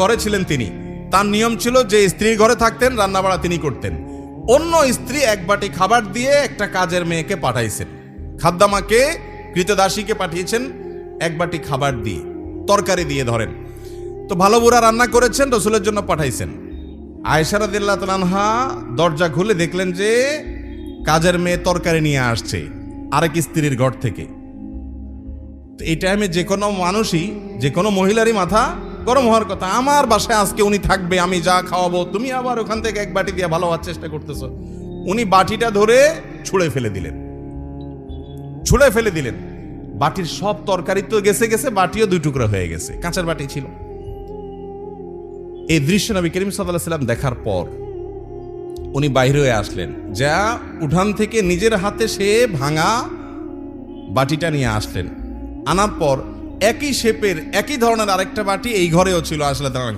ঘরে ছিলেন তিনি, তার নিয়ম ছিল যে স্ত্রীর ঘরে থাকতেন, রান্নাবাড়া তিনি করতেন। অন্য স্ত্রী এক বাটি খাবার দিয়ে একটা কাজের মেয়েকে পাঠাইছেন, খাদ্দামাকে, কৃতদাসীকে পাঠিয়েছেন এক বাটি খাবার দিয়ে, তরকারি দিয়ে ধরেন। তো ভালো বুড়া রান্না করেছেন, রসুলের জন্য পাঠাইছেন। আয়েশা রাদিয়াল্লাহু তাআলা আনহা দরজা খুলে দেখলেন যে কাজের মেয়ে তরকারি নিয়ে আসছে আরেক স্ত্রীর ঘর থেকে। এই টাইমে যে কোনো মানুষই, যে কোনো মহিলারই মাথা গরম হওয়ার কথা। আমার বাসায় আজকে উনি থাকবে, আমি যা খাওয়াবো, তুমি আবার ওখান থেকে এক বাটি দিয়ে ভালো হওয়ার চেষ্টা করতেছ। উনি বাটিটা ধরে ছুঁড়ে ফেলে দিলেন। বাটির সব তরকারি তো গেছে, বাটিও দুই টুকরা হয়ে গেছে, কাঁচের বাটি ছিল। এই দৃশ্য নবী করিম সাল্লাল্লাহু আলাইহি ওয়াসাল্লাম দেখার পর উনি বাইরে হয়ে আসলেন, যা উঠান থেকে নিজের হাতে সে ভাঙা বাটিটা নিয়ে আসলেন। আনার পর একই শেপের, একই ধরনের আরেকটা বাটি এই ঘরেও ছিল আসলে।